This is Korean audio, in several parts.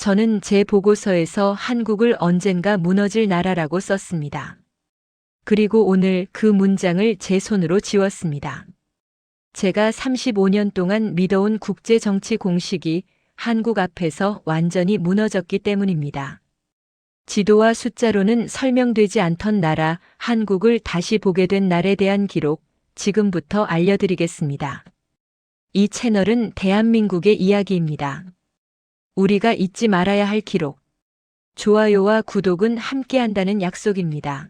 저는 제 보고서에서 한국을 언젠가 무너질 나라라고 썼습니다. 그리고 오늘 그 문장을 제 손으로 지웠습니다. 제가 35년 동안 믿어온 국제 정치 공식이 한국 앞에서 완전히 무너졌기 때문입니다. 지도와 숫자로는 설명되지 않던 나라 한국을 다시 보게 된 날에 대한 기록, 지금부터 알려드리겠습니다. 이 채널은 대한민국의 이야기입니다. 우리가 잊지 말아야 할 기록. 좋아요와 구독은 함께한다는 약속입니다.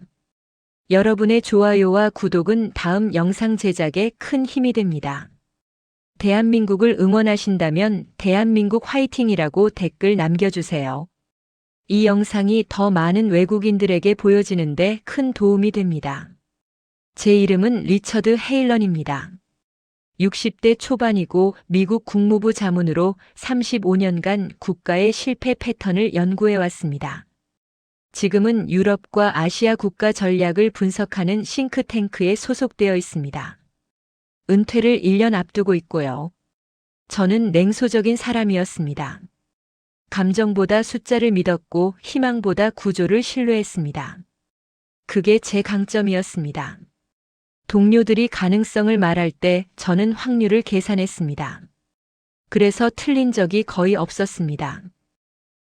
여러분의 좋아요와 구독은 다음 영상 제작에 큰 힘이 됩니다. 대한민국을 응원하신다면 대한민국 화이팅이라고 댓글 남겨주세요. 이 영상이 더 많은 외국인들에게 보여지는데 큰 도움이 됩니다. 제 이름은 리처드 헤일런입니다. 60대 초반이고 미국 국무부 자문으로 35년간 국가의 실패 패턴을 연구해 왔습니다. 지금은 유럽과 아시아 국가 전략을 분석하는 싱크탱크에 소속되어 있습니다. 은퇴를 1년 앞두고 있고요. 저는 냉소적인 사람이었습니다. 감정보다 숫자를 믿었고 희망보다 구조를 신뢰했습니다. 그게 제 강점이었습니다. 동료들이 가능성을 말할 때 저는 확률을 계산했습니다. 그래서 틀린 적이 거의 없었습니다.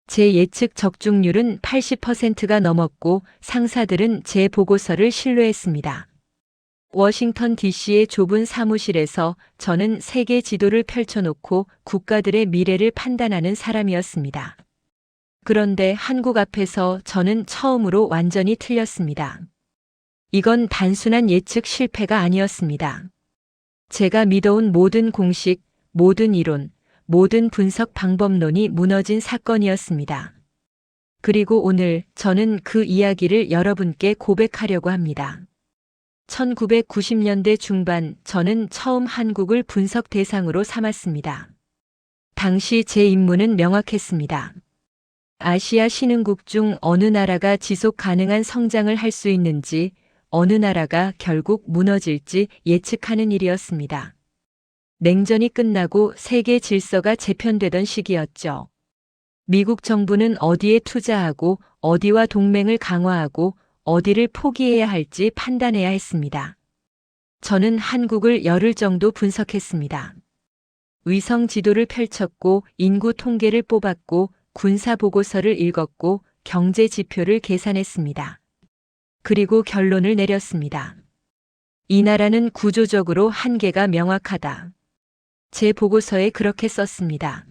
제 예측 적중률은 80%가 넘었고 상사들은 제 보고서를 신뢰했습니다. 워싱턴 DC의 좁은 사무실에서 저는 세계 지도를 펼쳐놓고 국가들의 미래를 판단하는 사람이었습니다. 그런데 한국 앞에서 저는 처음으로 완전히 틀렸습니다. 이건 단순한 예측 실패가 아니었습니다. 제가 믿어온 모든 공식, 모든 이론, 모든 분석 방법론이 무너진 사건이었습니다. 그리고 오늘 저는 그 이야기를 여러분께 고백하려고 합니다. 1990년대 중반 저는 처음 한국을 분석 대상으로 삼았습니다. 당시 제 임무는 명확했습니다. 아시아 신흥국 중 어느 나라가 지속 가능한 성장을 할 수 있는지, 어느 나라가 결국 무너질지 예측하는 일이었습니다. 냉전이 끝나고 세계 질서가 재편되던 시기였죠. 미국 정부는 어디에 투자하고 어디와 동맹을 강화하고 어디를 포기해야 할지 판단해야 했습니다. 저는 한국을 열흘 정도 분석했습니다. 위성 지도를 펼쳤고 인구 통계를 뽑았고 군사 보고서를 읽었고 경제 지표를 계산했습니다. 그리고 결론을 내렸습니다. 이 나라는 구조적으로 한계가 명확하다. 제 보고서에 그렇게 썼습니다.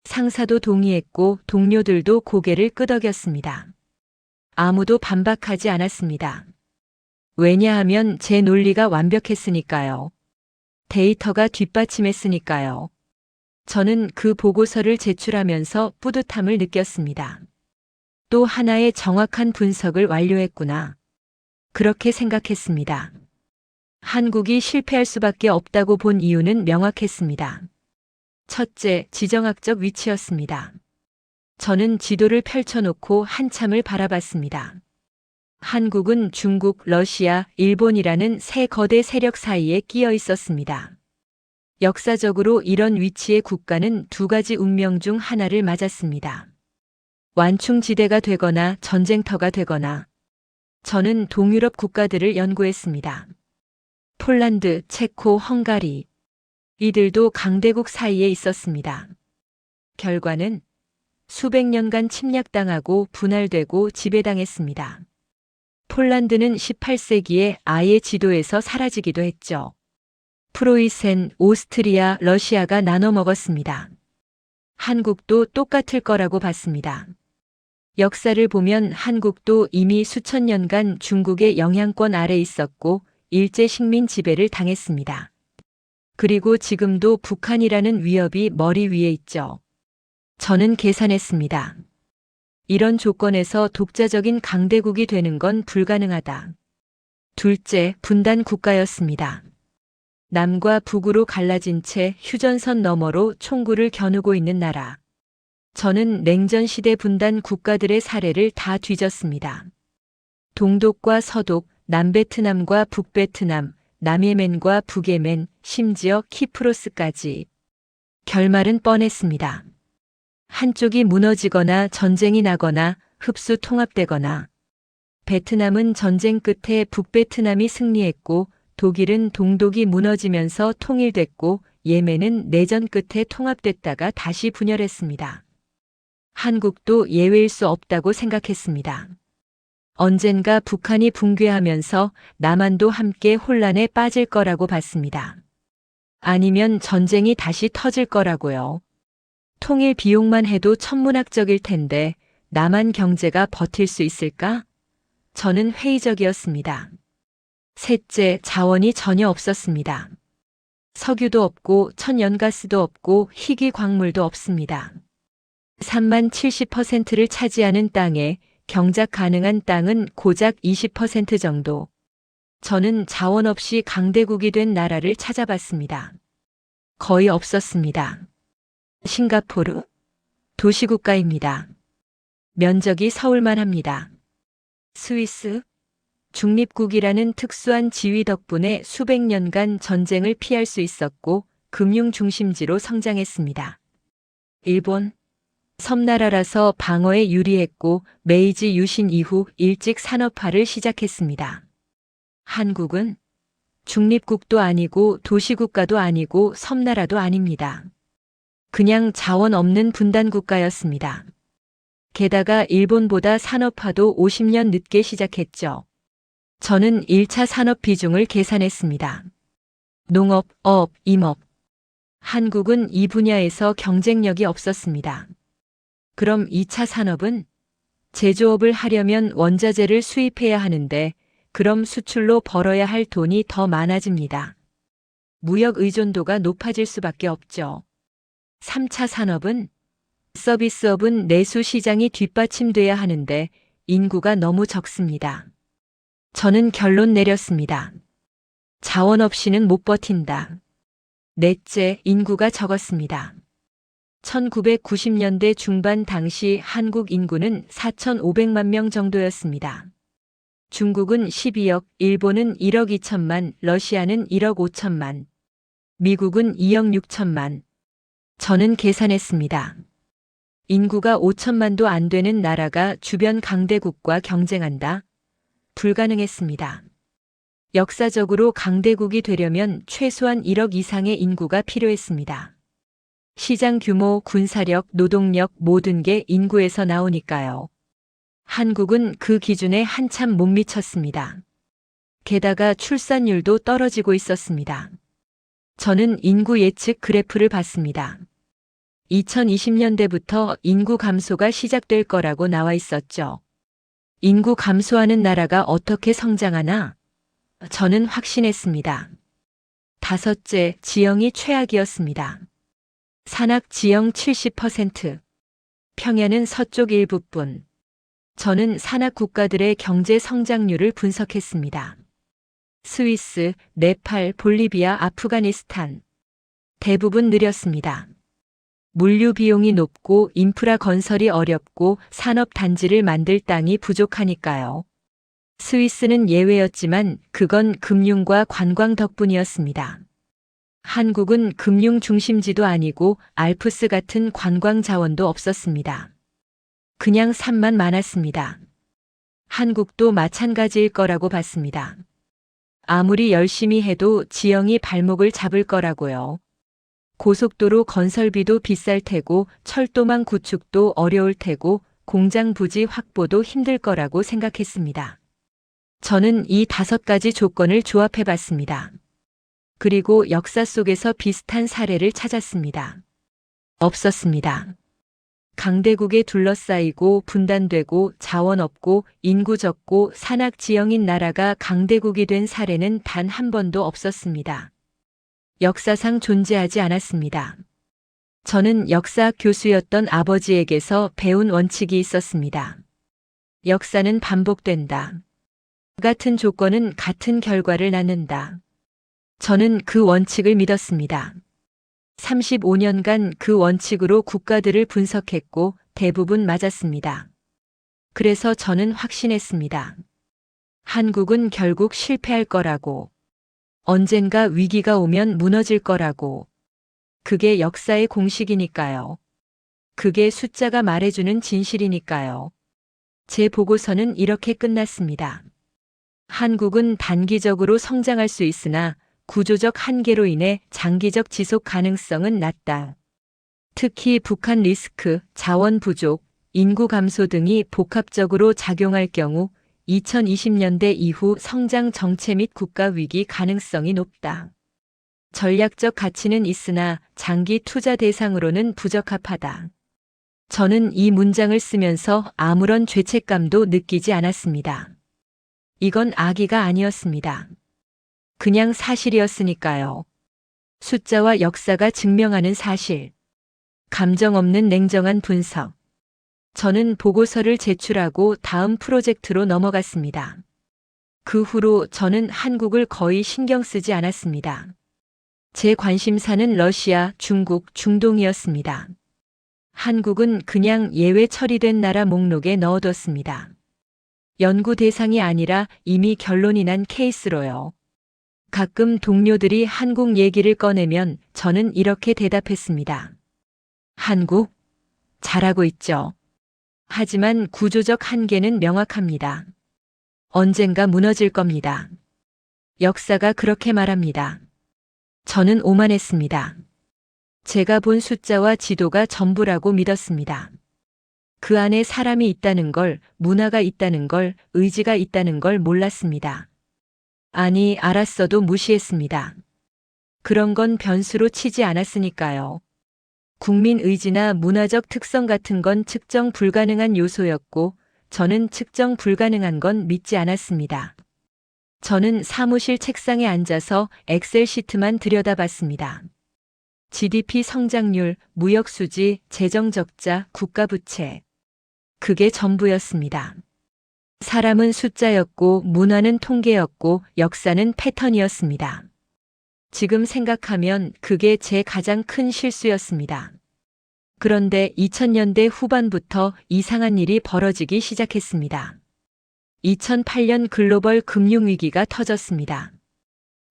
상사도 동의했고 동료들도 고개를 끄덕였습니다. 아무도 반박하지 않았습니다. 왜냐하면 제 논리가 완벽했으니까요. 데이터가 뒷받침했으니까요. 저는 그 보고서를 제출하면서 뿌듯함을 느꼈습니다. 또 하나의 정확한 분석을 완료했구나. 그렇게 생각했습니다. 한국이 실패할 수밖에 없다고 본 이유는 명확했습니다. 첫째, 지정학적 위치였습니다. 저는 지도를 펼쳐놓고 한참을 바라봤습니다. 한국은 중국, 러시아, 일본이라는 세 거대 세력 사이에 끼어 있었습니다. 역사적으로 이런 위치의 국가는 두 가지 운명 중 하나를 맞았습니다. 완충지대가 되거나 전쟁터가 되거나. 저는 동유럽 국가들을 연구했습니다. 폴란드, 체코, 헝가리. 이들도 강대국 사이에 있었습니다. 결과는 수백 년간 침략당하고 분할되고 지배당했습니다. 폴란드는 18세기에 아예 지도에서 사라지기도 했죠. 프로이센, 오스트리아, 러시아가 나눠 먹었습니다. 한국도 똑같을 거라고 봤습니다. 역사를 보면 한국도 이미 수천 년간 중국의 영향권 아래 있었고 일제 식민 지배를 당했습니다. 그리고 지금도 북한이라는 위협이 머리 위에 있죠. 저는 계산했습니다. 이런 조건에서 독자적인 강대국이 되는 건 불가능하다. 둘째, 분단 국가였습니다. 남과 북으로 갈라진 채 휴전선 너머로 총구를 겨누고 있는 나라. 저는 냉전 시대 분단 국가들의 사례를 다 뒤졌습니다. 동독과 서독, 남베트남과 북베트남, 남예멘과 북예멘, 심지어 키프로스까지. 결말은 뻔했습니다. 한쪽이 무너지거나 전쟁이 나거나 흡수 통합되거나. 베트남은 전쟁 끝에 북베트남이 승리했고 독일은 동독이 무너지면서 통일됐고 예멘은 내전 끝에 통합됐다가 다시 분열했습니다. 한국도 예외일 수 없다고 생각했습니다. 언젠가 북한이 붕괴하면서 남한도 함께 혼란에 빠질 거라고 봤습니다. 아니면 전쟁이 다시 터질 거라고요. 통일 비용만 해도 천문학적일 텐데 남한 경제가 버틸 수 있을까? 저는 회의적이었습니다. 셋째, 자원이 전혀 없었습니다. 석유도 없고 천연가스도 없고 희귀 광물도 없습니다. 산만 70%를 차지하는 땅에 경작 가능한 땅은 고작 20% 정도. 저는 자원 없이 강대국이 된 나라를 찾아봤습니다. 거의 없었습니다. 싱가포르, 도시국가입니다. 면적이 서울만 합니다. 스위스, 중립국이라는 특수한 지위 덕분에 수백 년간 전쟁을 피할 수 있었고 금융 중심지로 성장했습니다. 일본, 섬나라라서 방어에 유리했고 메이지 유신 이후 일찍 산업화를 시작했습니다. 한국은 중립국도 아니고 도시국가도 아니고 섬나라도 아닙니다. 그냥 자원 없는 분단국가였습니다. 게다가 일본보다 산업화도 50년 늦게 시작했죠. 저는 1차 산업 비중을 계산했습니다. 농업, 어업, 임업. 한국은 이 분야에서 경쟁력이 없었습니다. 그럼 2차 산업은? 제조업을 하려면 원자재를 수입해야 하는데 그럼 수출로 벌어야 할 돈이 더 많아집니다. 무역 의존도가 높아질 수밖에 없죠. 3차 산업은? 서비스업은 내수 시장이 뒷받침돼야 하는데 인구가 너무 적습니다. 저는 결론 내렸습니다. 자원 없이는 못 버틴다. 넷째, 인구가 적었습니다. 1990년대 중반 당시 한국 인구는 4,500만 명 정도였습니다. 중국은 12억, 일본은 1억 2천만, 러시아는 1억 5천만, 미국은 2억 6천만. 저는 계산했습니다. 인구가 5천만도 안 되는 나라가 주변 강대국과 경쟁한다? 불가능했습니다. 역사적으로 강대국이 되려면 최소한 1억 이상의 인구가 필요했습니다. 시장 규모, 군사력, 노동력 모든 게 인구에서 나오니까요. 한국은 그 기준에 한참 못 미쳤습니다. 게다가 출산율도 떨어지고 있었습니다. 저는 인구 예측 그래프를 봤습니다. 2020년대부터 인구 감소가 시작될 거라고 나와 있었죠. 인구 감소하는 나라가 어떻게 성장하나? 저는 확신했습니다. 다섯째, 지형이 최악이었습니다. 산악 지형 70%, 평야는 서쪽 일부뿐. 저는 산악 국가들의 경제 성장률을 분석했습니다. 스위스, 네팔, 볼리비아, 아프가니스탄. 대부분 느렸습니다. 물류 비용이 높고 인프라 건설이 어렵고 산업 단지를 만들 땅이 부족하니까요. 스위스는 예외였지만 그건 금융과 관광 덕분이었습니다. 한국은 금융 중심지도 아니고 알프스 같은 관광 자원도 없었습니다. 그냥 산만 많았습니다. 한국도 마찬가지일 거라고 봤습니다. 아무리 열심히 해도 지형이 발목을 잡을 거라고요. 고속도로 건설비도 비쌀 테고 철도망 구축도 어려울 테고 공장 부지 확보도 힘들 거라고 생각했습니다. 저는 이 5가지 조건을 조합해 봤습니다. 그리고 역사 속에서 비슷한 사례를 찾았습니다. 없었습니다. 강대국에 둘러싸이고 분단되고 자원 없고 인구 적고 산악 지형인 나라가 강대국이 된 사례는 단 한 번도 없었습니다. 역사상 존재하지 않았습니다. 저는 역사학 교수였던 아버지에게서 배운 원칙이 있었습니다. 역사는 반복된다. 같은 조건은 같은 결과를 낳는다. 저는 그 원칙을 믿었습니다. 35년간 그 원칙으로 국가들을 분석했고 대부분 맞았습니다. 그래서 저는 확신했습니다. 한국은 결국 실패할 거라고. 언젠가 위기가 오면 무너질 거라고. 그게 역사의 공식이니까요. 그게 숫자가 말해주는 진실이니까요. 제 보고서는 이렇게 끝났습니다. 한국은 단기적으로 성장할 수 있으나 구조적 한계로 인해 장기적 지속 가능성은 낮다. 특히 북한 리스크, 자원 부족, 인구 감소 등이 복합적으로 작용할 경우 2020년대 이후 성장 정체 및 국가 위기 가능성이 높다. 전략적 가치는 있으나 장기 투자 대상으로는 부적합하다. 저는 이 문장을 쓰면서 아무런 죄책감도 느끼지 않았습니다. 이건 악의가 아니었습니다. 그냥 사실이었으니까요. 숫자와 역사가 증명하는 사실. 감정 없는 냉정한 분석. 저는 보고서를 제출하고 다음 프로젝트로 넘어갔습니다. 그 후로 저는 한국을 거의 신경 쓰지 않았습니다. 제 관심사는 러시아, 중국, 중동이었습니다. 한국은 그냥 예외 처리된 나라 목록에 넣어뒀습니다. 연구 대상이 아니라 이미 결론이 난 케이스로요. 가끔 동료들이 한국 얘기를 꺼내면 저는 이렇게 대답했습니다. 한국? 잘하고 있죠. 하지만 구조적 한계는 명확합니다. 언젠가 무너질 겁니다. 역사가 그렇게 말합니다. 저는 오만했습니다. 제가 본 숫자와 지도가 전부라고 믿었습니다. 그 안에 사람이 있다는 걸, 문화가 있다는 걸, 의지가 있다는 걸 몰랐습니다. 아니, 알았어도 무시했습니다. 그런 건 변수로 치지 않았으니까요. 국민 의지나 문화적 특성 같은 건 측정 불가능한 요소였고, 저는 측정 불가능한 건 믿지 않았습니다. 저는 사무실 책상에 앉아서 엑셀 시트만 들여다봤습니다. GDP 성장률, 무역 수지, 재정 적자, 국가 부채. 그게 전부였습니다. 사람은 숫자였고, 문화는 통계였고, 역사는 패턴이었습니다. 지금 생각하면 그게 제 가장 큰 실수였습니다. 그런데 2000년대 후반부터 이상한 일이 벌어지기 시작했습니다. 2008년 글로벌 금융위기가 터졌습니다.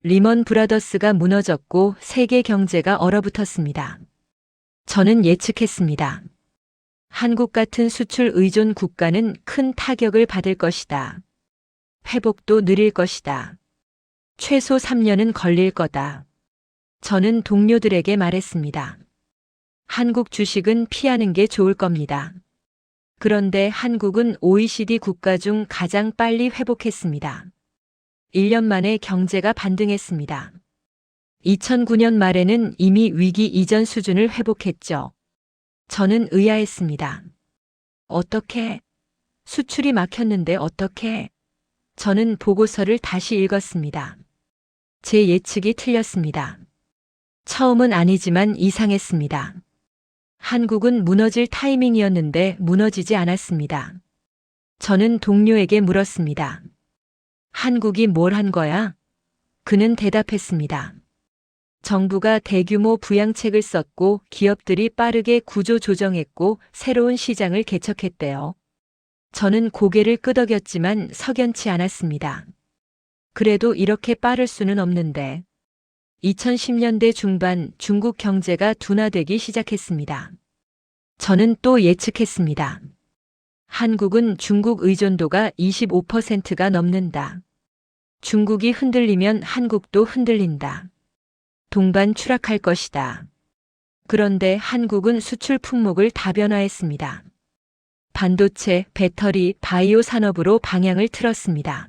리먼 브라더스가 무너졌고 세계 경제가 얼어붙었습니다. 저는 예측했습니다. 한국 같은 수출 의존 국가는 큰 타격을 받을 것이다. 회복도 느릴 것이다. 최소 3년은 걸릴 거다. 저는 동료들에게 말했습니다. 한국 주식은 피하는 게 좋을 겁니다. 그런데 한국은 OECD 국가 중 가장 빨리 회복했습니다. 1년 만에 경제가 반등했습니다. 2009년 말에는 이미 위기 이전 수준을 회복했죠. 저는 의아했습니다. 어떻게? 수출이 막혔는데 어떻게? 저는 보고서를 다시 읽었습니다. 제 예측이 틀렸습니다. 처음은 아니지만 이상했습니다. 한국은 무너질 타이밍이었는데 무너지지 않았습니다. 저는 동료에게 물었습니다. 한국이 뭘 한 거야? 그는 대답했습니다. 정부가 대규모 부양책을 썼고 기업들이 빠르게 구조 조정했고 새로운 시장을 개척했대요. 저는 고개를 끄덕였지만 석연치 않았습니다. 그래도 이렇게 빠를 수는 없는데. 2010년대 중반 중국 경제가 둔화되기 시작했습니다. 저는 또 예측했습니다. 한국은 중국 의존도가 25%가 넘는다. 중국이 흔들리면 한국도 흔들린다. 동반 추락할 것이다. 그런데 한국은 수출 품목을 다변화했습니다. 반도체, 배터리, 바이오 산업으로 방향을 틀었습니다.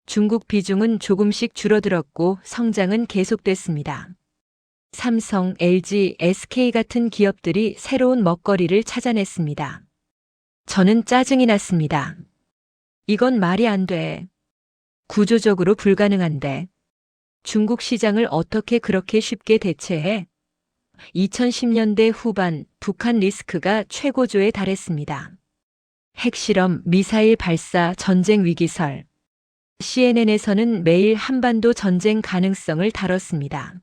중국 비중은 조금씩 줄어들었고 성장은 계속됐습니다. 삼성, LG, SK 같은 기업들이 새로운 먹거리를 찾아냈습니다. 저는 짜증이 났습니다. 이건 말이 안 돼. 구조적으로 불가능한데. 중국 시장을 어떻게 그렇게 쉽게 대체해? 2010년대 후반 북한 리스크가 최고조에 달했습니다. 핵실험, 미사일 발사, 전쟁 위기설. CNN에서는 매일 한반도 전쟁 가능성을 다뤘습니다.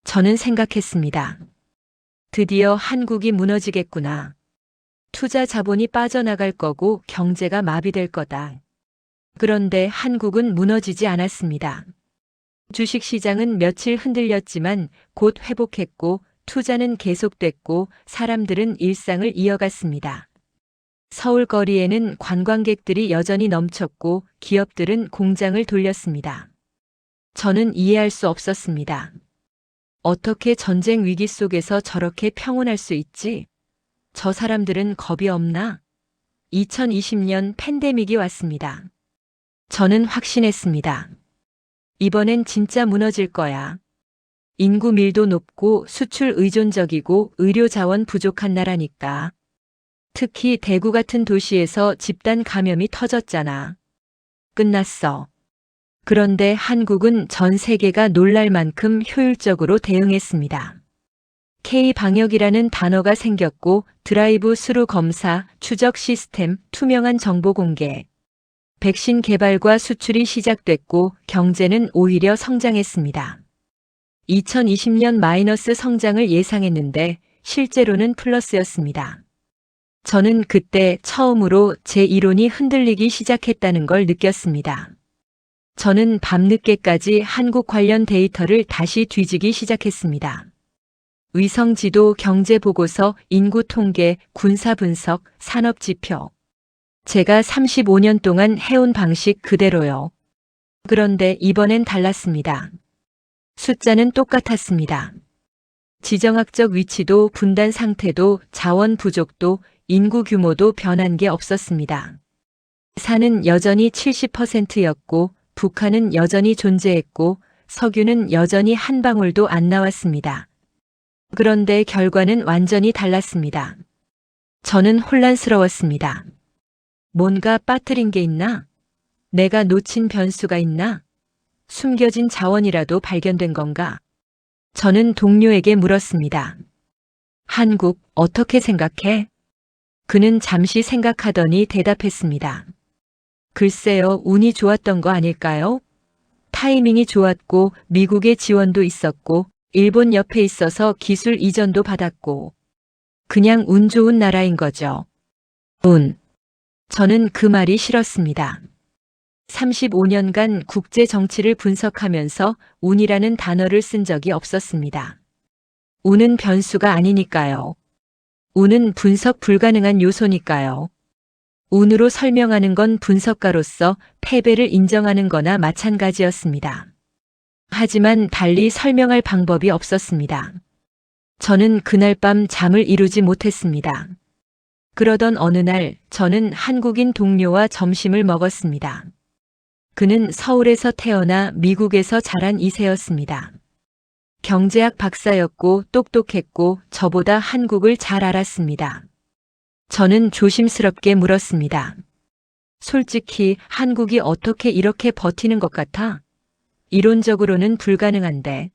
저는 생각했습니다. 드디어 한국이 무너지겠구나. 투자 자본이 빠져나갈 거고 경제가 마비될 거다. 그런데 한국은 무너지지 않았습니다. 주식시장은 며칠 흔들렸지만 곧 회복했고 투자는 계속됐고 사람들은 일상을 이어갔습니다. 서울 거리에는 관광객들이 여전히 넘쳤고 기업들은 공장을 돌렸습니다. 저는 이해할 수 없었습니다. 어떻게 전쟁 위기 속에서 저렇게 평온할 수 있지? 저 사람들은 겁이 없나? 2020년 팬데믹이 왔습니다. 저는 확신했습니다. 이번엔 진짜 무너질 거야. 인구 밀도 높고 수출 의존적이고 의료 자원 부족한 나라니까. 특히 대구 같은 도시에서 집단 감염이 터졌잖아. 끝났어. 그런데 한국은 전 세계가 놀랄 만큼 효율적으로 대응했습니다. K-방역이라는 단어가 생겼고 드라이브 스루 검사, 추적 시스템, 투명한 정보 공개. 백신 개발과 수출이 시작됐고 경제는 오히려 성장했습니다. 2020년 마이너스 성장을 예상했는데 실제로는 플러스였습니다. 저는 그때 처음으로 제 이론이 흔들리기 시작했다는 걸 느꼈습니다. 저는 밤늦게까지 한국 관련 데이터를 다시 뒤지기 시작했습니다. 위성 지도, 경제 보고서, 인구 통계, 군사 분석, 산업 지표. 제가 35년 동안 해온 방식 그대로요. 그런데 이번엔 달랐습니다. 숫자는 똑같았습니다. 지정학적 위치도 분단 상태도 자원 부족도 인구 규모도 변한 게 없었습니다. 산은 여전히 70%였고 북한은 여전히 존재했고 석유는 여전히 한 방울도 안 나왔습니다. 그런데 결과는 완전히 달랐습니다. 저는 혼란스러웠습니다. 뭔가 빠뜨린 게 있나? 내가 놓친 변수가 있나? 숨겨진 자원이라도 발견된 건가? 저는 동료에게 물었습니다. 한국, 어떻게 생각해? 그는 잠시 생각하더니 대답했습니다. 글쎄요, 운이 좋았던 거 아닐까요? 타이밍이 좋았고 미국의 지원도 있었고 일본 옆에 있어서 기술 이전도 받았고 그냥 운 좋은 나라인 거죠. 운. 저는 그 말이 싫었습니다. 35년간 국제 정치를 분석하면서 운이라는 단어를 쓴 적이 없었습니다. 운은 변수가 아니니까요. 운은 분석 불가능한 요소니까요. 운으로 설명하는 건 분석가로서 패배를 인정하는 거나 마찬가지였습니다. 하지만 달리 설명할 방법이 없었습니다. 저는 그날 밤 잠을 이루지 못했습니다. 그러던 어느 날 저는 한국인 동료와 점심을 먹었습니다. 그는 서울에서 태어나 미국에서 자란 2세였습니다. 경제학 박사였고 똑똑했고 저보다 한국을 잘 알았습니다. 저는 조심스럽게 물었습니다. 솔직히 한국이 어떻게 이렇게 버티는 것 같아? 이론적으로는 불가능한데.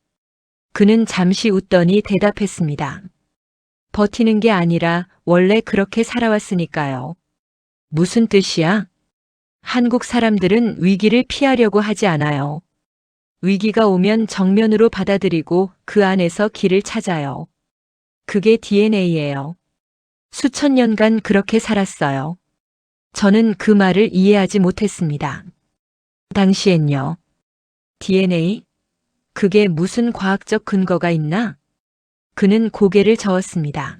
그는 잠시 웃더니 대답했습니다. 버티는 게 아니라 원래 그렇게 살아왔으니까요. 무슨 뜻이야? 한국 사람들은 위기를 피하려고 하지 않아요. 위기가 오면 정면으로 받아들이고 그 안에서 길을 찾아요. 그게 DNA예요. 수천 년간 그렇게 살았어요. 저는 그 말을 이해하지 못했습니다. 당시엔요. DNA? 그게 무슨 과학적 근거가 있나? 그는 고개를 저었습니다.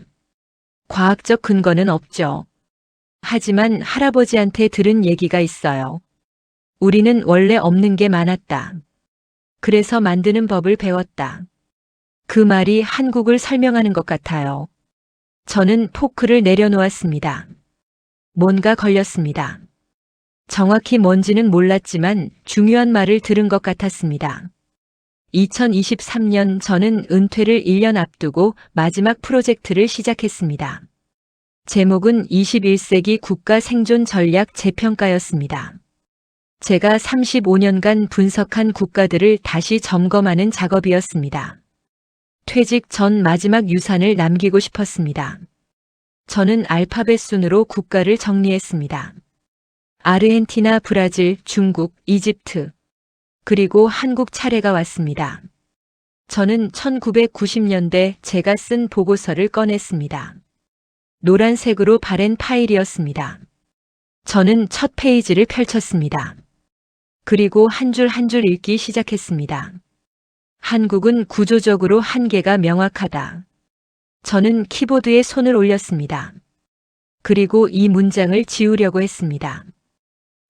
과학적 근거는 없죠. 하지만 할아버지한테 들은 얘기가 있어요. 우리는 원래 없는 게 많았다. 그래서 만드는 법을 배웠다. 그 말이 한국을 설명하는 것 같아요. 저는 포크를 내려놓았습니다. 뭔가 걸렸습니다. 정확히 뭔지는 몰랐지만 중요한 말을 들은 것 같았습니다. 2023년 저는 은퇴를 1년 앞두고 마지막 프로젝트를 시작했습니다. 제목은 21세기 국가 생존 전략 재평가였습니다. 제가 35년간 분석한 국가들을 다시 점검하는 작업이었습니다. 퇴직 전 마지막 유산을 남기고 싶었습니다. 저는 알파벳 순으로 국가를 정리했습니다. 아르헨티나, 브라질, 중국, 이집트, 그리고 한국 차례가 왔습니다. 저는 1990년대 제가 쓴 보고서를 꺼냈습니다. 노란색으로 바랜 파일이었습니다. 저는 첫 페이지를 펼쳤습니다. 그리고 한 줄 한 줄 읽기 시작했습니다. 한국은 구조적으로 한계가 명확하다. 저는 키보드에 손을 올렸습니다. 그리고 이 문장을 지우려고 했습니다.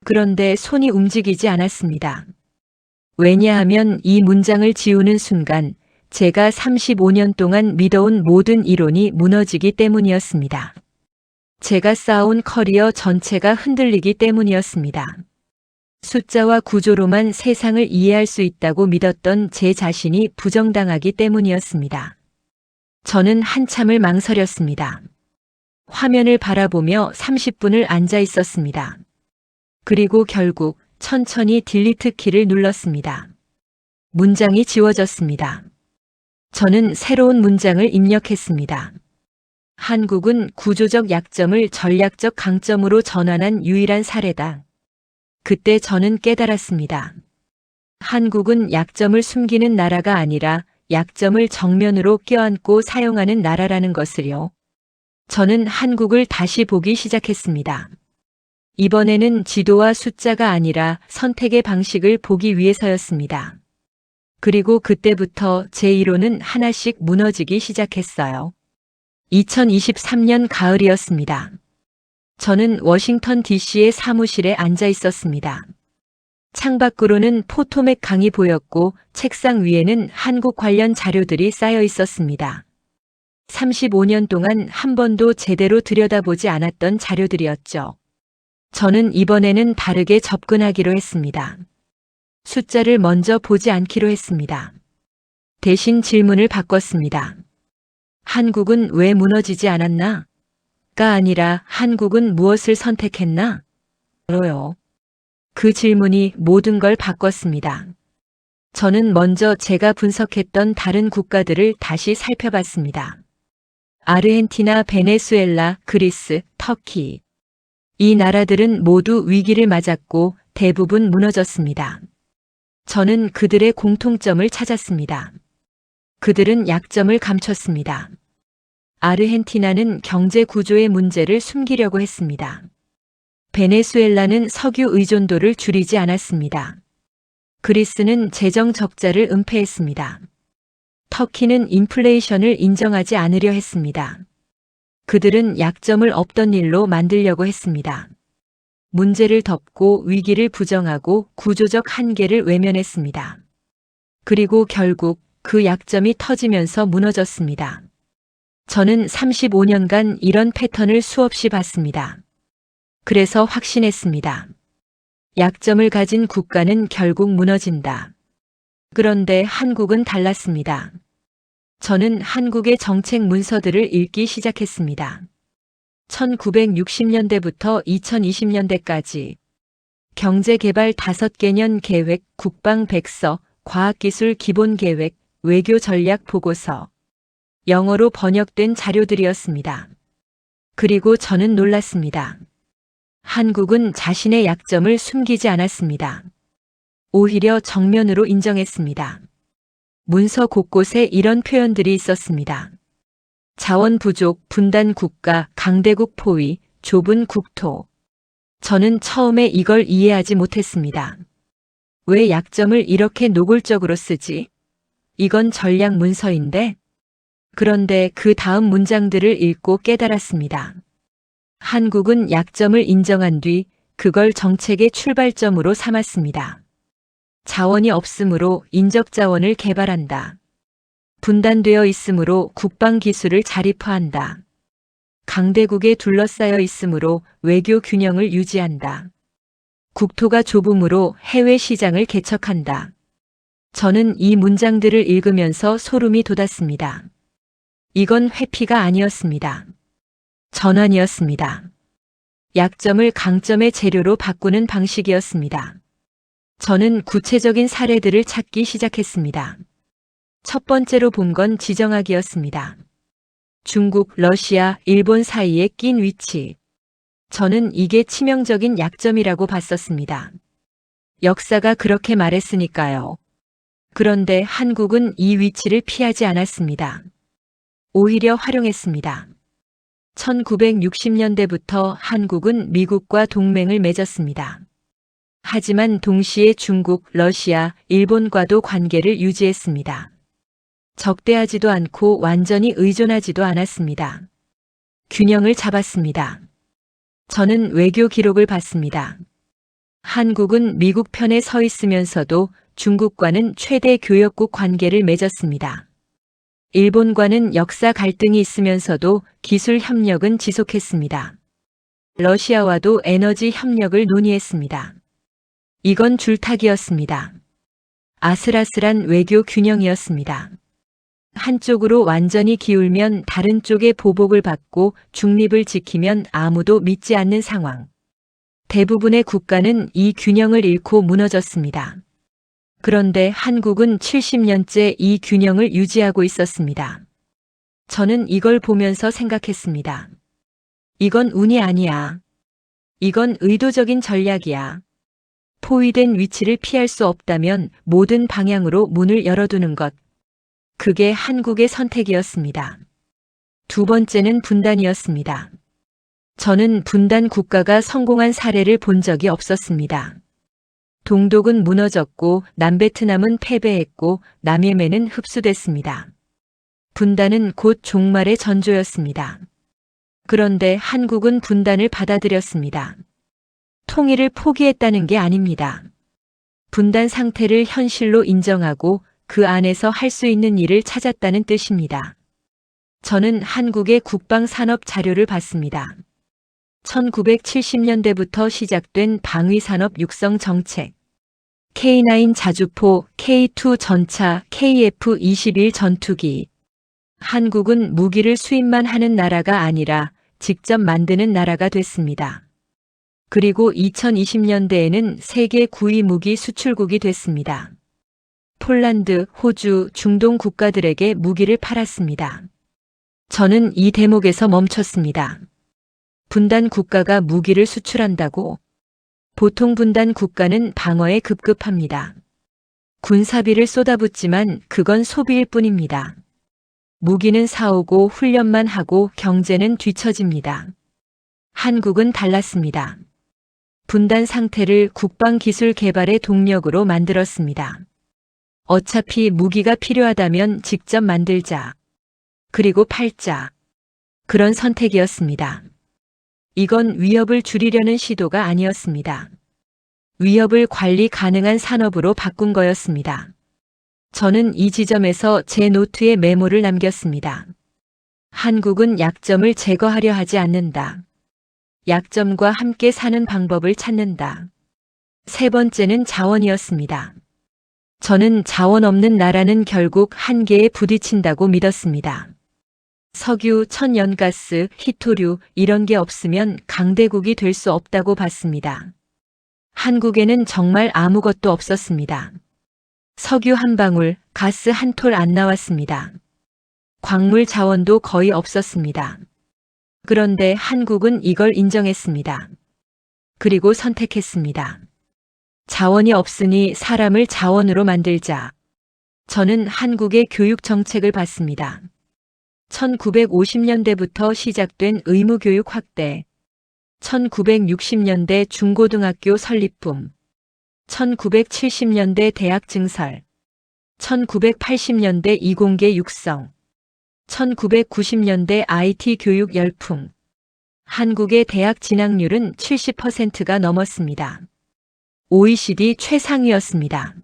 그런데 손이 움직이지 않았습니다. 왜냐하면 이 문장을 지우는 순간 제가 35년 동안 믿어온 모든 이론이 무너지기 때문이었습니다. 제가 쌓아온 커리어 전체가 흔들리기 때문이었습니다. 숫자와 구조로만 세상을 이해할 수 있다고 믿었던 제 자신이 부정당하기 때문이었습니다. 저는 한참을 망설였습니다. 화면을 바라보며 30분을 앉아 있었습니다. 그리고 결국 천천히 딜리트 키를 눌렀습니다. 문장이 지워졌습니다. 저는 새로운 문장을 입력했습니다. 한국은 구조적 약점을 전략적 강점으로 전환한 유일한 사례다. 그때 저는 깨달았습니다. 한국은 약점을 숨기는 나라가 아니라 약점을 정면으로 껴안고 사용하는 나라라는 것을요. 저는 한국을 다시 보기 시작했습니다. 이번에는 지도와 숫자가 아니라 선택의 방식을 보기 위해서였습니다. 그리고 그때부터 제 이론은 하나씩 무너지기 시작했어요. 2023년 가을이었습니다. 저는 워싱턴 DC의 사무실에 앉아 있었습니다. 창밖으로는 포토맥 강이 보였고 책상 위에는 한국 관련 자료들이 쌓여 있었습니다. 35년 동안 한 번도 제대로 들여다보지 않았던 자료들이었죠. 저는 이번에는 다르게 접근하기로 했습니다. 숫자를 먼저 보지 않기로 했습니다. 대신 질문을 바꿨습니다. 한국은 왜 무너지지 않았나? 가 아니라 한국은 무엇을 선택했나? 로요. 그 질문이 모든 걸 바꿨습니다. 저는 먼저 제가 분석했던 다른 국가들을 다시 살펴봤습니다. 아르헨티나, 베네수엘라, 그리스, 터키. 이 나라들은 모두 위기를 맞았고 대부분 무너졌습니다. 저는 그들의 공통점을 찾았습니다. 그들은 약점을 감췄습니다. 아르헨티나는 경제 구조의 문제를 숨기려고 했습니다. 베네수엘라는 석유 의존도를 줄이지 않았습니다. 그리스는 재정 적자를 은폐했습니다. 터키는 인플레이션을 인정하지 않으려 했습니다. 그들은 약점을 없던 일로 만들려고 했습니다. 문제를 덮고 위기를 부정하고 구조적 한계를 외면했습니다. 그리고 결국 그 약점이 터지면서 무너졌습니다. 저는 35년간 이런 패턴을 수없이 봤습니다. 그래서 확신했습니다. 약점을 가진 국가는 결국 무너진다. 그런데 한국은 달랐습니다. 저는 한국의 정책 문서들을 읽기 시작했습니다. 1960년대부터 2020년대까지 경제개발 5개년 계획, 국방 백서, 과학기술 기본계획, 외교 전략 보고서, 영어로 번역된 자료들이었습니다. 그리고 저는 놀랐습니다. 한국은 자신의 약점을 숨기지 않았습니다. 오히려 정면으로 인정했습니다. 문서 곳곳에 이런 표현들이 있었습니다. 자원 부족, 분단 국가, 강대국 포위, 좁은 국토. 저는 처음에 이걸 이해하지 못했습니다. 왜 약점을 이렇게 노골적으로 쓰지? 이건 전략 문서인데? 그런데 그 다음 문장들을 읽고 깨달았습니다. 한국은 약점을 인정한 뒤 그걸 정책의 출발점으로 삼았습니다. 자원이 없으므로 인적 자원을 개발한다. 분단되어 있으므로 국방 기술을 자립화한다. 강대국에 둘러싸여 있으므로 외교 균형을 유지한다. 국토가 좁음으로 해외 시장을 개척한다. 저는 이 문장들을 읽으면서 소름이 돋았습니다. 이건 회피가 아니었습니다. 전환이었습니다. 약점을 강점의 재료로 바꾸는 방식이었습니다. 저는 구체적인 사례들을 찾기 시작했습니다. 첫 번째로 본 건 지정학이었습니다. 중국, 러시아, 일본 사이에 낀 위치. 저는 이게 치명적인 약점이라고 봤었습니다. 역사가 그렇게 말했으니까요. 그런데 한국은 이 위치를 피하지 않았습니다. 오히려 활용했습니다. 1960년대부터 한국은 미국과 동맹을 맺었습니다. 하지만 동시에 중국, 러시아, 일본과도 관계를 유지했습니다. 적대하지도 않고 완전히 의존하지도 않았습니다. 균형을 잡았습니다. 저는 외교 기록을 봤습니다. 한국은 미국 편에 서 있으면서도 중국과는 최대 교역국 관계를 맺었습니다. 일본과는 역사 갈등이 있으면서도 기술 협력은 지속했습니다. 러시아와도 에너지 협력을 논의했습니다. 이건 줄타기였습니다. 아슬아슬한 외교 균형이었습니다. 한쪽으로 완전히 기울면 다른 쪽의 보복을 받고 중립을 지키면 아무도 믿지 않는 상황. 대부분의 국가는 이 균형을 잃고 무너졌습니다. 그런데 한국은 70년째 이 균형을 유지하고 있었습니다. 저는 이걸 보면서 생각했습니다. 이건 운이 아니야. 이건 의도적인 전략이야. 포위된 위치를 피할 수 없다면 모든 방향으로 문을 열어두는 것. 그게 한국의 선택이었습니다. 두 번째는 분단이었습니다. 저는 분단 국가가 성공한 사례를 본 적이 없었습니다. 동독은 무너졌고 남베트남은 패배했고 남예멘은 흡수됐습니다. 분단은 곧 종말의 전조였습니다. 그런데 한국은 분단을 받아들였습니다. 통일을 포기했다는 게 아닙니다. 분단 상태를 현실로 인정하고 그 안에서 할 수 있는 일을 찾았다는 뜻입니다. 저는 한국의 국방산업 자료를 봤습니다. 1970년대부터 시작된 방위산업 육성 정책. K9 자주포, K2 전차, KF-21 전투기. 한국은 무기를 수입만 하는 나라가 아니라 직접 만드는 나라가 됐습니다. 그리고 2020년대에는 세계 9위 무기 수출국이 됐습니다. 폴란드, 호주, 중동 국가들에게 무기를 팔았습니다. 저는 이 대목에서 멈췄습니다. 분단 국가가 무기를 수출한다고? 보통 분단 국가는 방어에 급급합니다. 군사비를 쏟아붓지만 그건 소비일 뿐입니다. 무기는 사오고 훈련만 하고 경제는 뒤처집니다. 한국은 달랐습니다. 분단 상태를 국방기술 개발의 동력으로 만들었습니다. 어차피 무기가 필요하다면 직접 만들자. 그리고 팔자. 그런 선택이었습니다. 이건 위협을 줄이려는 시도가 아니었습니다. 위협을 관리 가능한 산업으로 바꾼 거였습니다. 저는 이 지점에서 제 노트에 메모를 남겼습니다. 한국은 약점을 제거하려 하지 않는다. 약점과 함께 사는 방법을 찾는다. 세 번째는 자원이었습니다. 저는 자원 없는 나라는 결국 한계에 부딪힌다고 믿었습니다. 석유, 천연가스, 희토류 이런 게 없으면 강대국이 될 수 없다고 봤습니다. 한국에는 정말 아무것도 없었습니다. 석유 한 방울, 가스 한 톨 안 나왔습니다. 광물 자원도 거의 없었습니다. 그런데 한국은 이걸 인정했습니다. 그리고 선택했습니다. 자원이 없으니 사람을 자원으로 만들자. 저는 한국의 교육 정책을 봤습니다. 1950년대부터 시작된 의무교육 확대, 1960년대 중고등학교 설립붐, 1970년대 대학 증설, 1980년대 이공계 육성, 1990년대 IT 교육 열풍. 한국의 대학 진학률은 70%가 넘었습니다. OECD 최상위였습니다.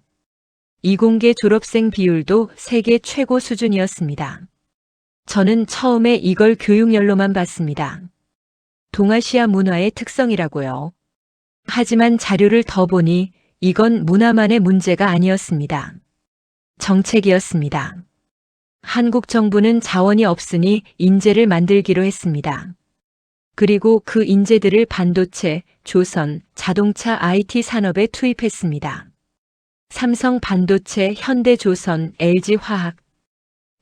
이공계 졸업생 비율도 세계 최고 수준이었습니다. 저는 처음에 이걸 교육열로만 봤습니다. 동아시아 문화의 특성이라고요. 하지만 자료를 더 보니 이건 문화만의 문제가 아니었습니다. 정책이었습니다. 한국 정부는 자원이 없으니 인재를 만들기로 했습니다. 그리고 그 인재들을 반도체, 조선, 자동차 IT 산업에 투입했습니다. 삼성 반도체, 현대조선, LG화학.